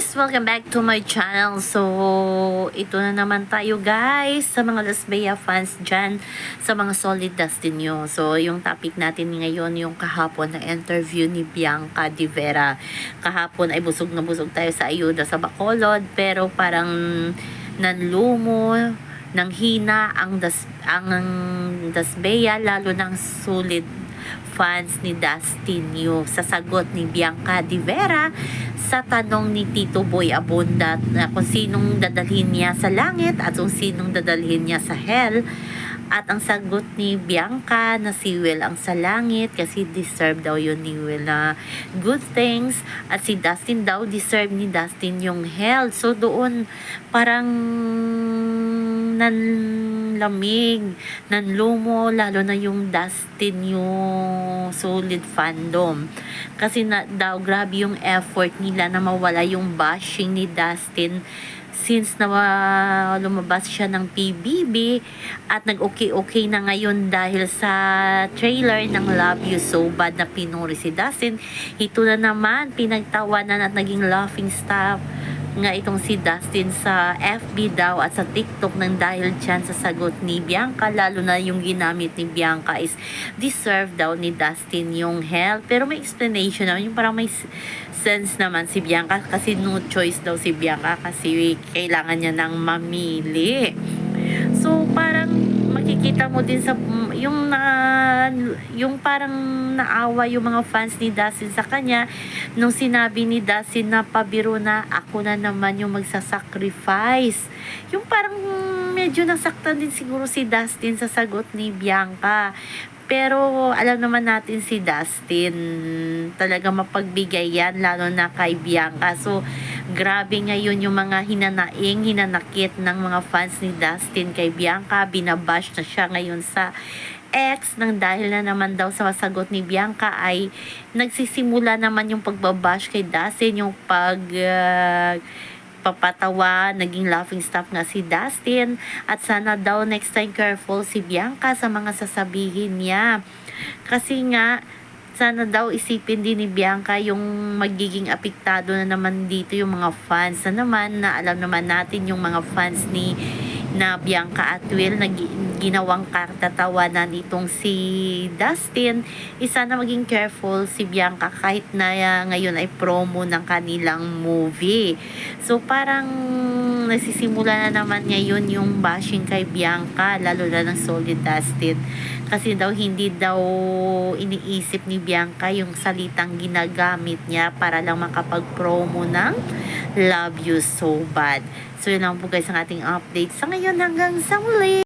guys! Welcome back to my channel. So, ito na naman tayo guys sa mga Las Bea fans dyan, sa mga solid Dustin nyo. So, yung topic natin ngayon, yung kahapon na interview ni Bianca Di Vera. Kahapon ay busog na busog tayo sa ayuda sa Bacolod, pero parang nanlumo ng hina ang Das Bea, lalo ng solid fans ni Dustin Yu sa sagot ni Bianca Di Vera sa tanong ni Tito Boy Abunda na kung sinong dadalhin niya sa langit at kung sinong dadalhin niya sa hell. At ang sagot ni Bianca na si Will ang sa langit kasi deserve daw yun ni Will na good things, at si Dustin daw deserve ni Dustin yung hell. So doon parang nanlamig, nanlumo lalo na yung Dustin yung solid fandom. Kasi na daw grabe yung effort nila na mawala yung bashing ni Dustin since na lumabas siya ng PBB at nag-okay na ngayon dahil sa trailer ng Love You So Bad na pinuri si Dustin. Ito na naman, pinagtawanan at naging laughing stock nga itong si Dustin sa FB daw at sa TikTok nang dahil dyan sa sagot ni Bianca, lalo na yung ginamit ni Bianca is deserve daw ni Dustin yung hell. Pero may explanation naman, yung parang may sense naman si Bianca kasi no choice daw si Bianca kasi kailangan niya ng mamili. So parang makikita mo din sa yung parang naawa yung mga fans ni Dustin sa kanya nung sinabi ni Dustin na pabiro na ako na naman yung magsasacrifice. Yung parang medyo nasaktan din siguro si Dustin sa sagot ni Bianca. Pero alam naman natin si Dustin talaga mapagbigay yan, lalo na kay Bianca. So grabe ngayon yung mga hinanakit ng mga fans ni Dustin kay Bianca. Binabash na siya ngayon sa X nang dahil na naman daw sa sagot ni Bianca ay nagsisimula naman yung pagbabash kay Dustin, yung papatawa, naging laughing stock nga si Dustin, at sana daw next time careful si Bianca sa mga sasabihin niya. Kasi nga sana daw isipin din ni Bianca yung magiging apektado na naman dito yung mga fans na naman, na alam naman natin yung mga fans ni na Bianca at Will na ginawang katatawanan itong si Dustin. Isa na maging careful si Bianca kahit na ngayon ay promo ng kanilang movie. So parang nasisimula na naman ngayon yung bashing kay Bianca, lalo na ng solid Dustin. Kasi daw hindi daw iniisip ni Bianca yung salitang ginagamit niya para lang makapag-promo ng Love You So Bad. So yun lang po guys ang ating update sa ngayon, hanggang sa muli.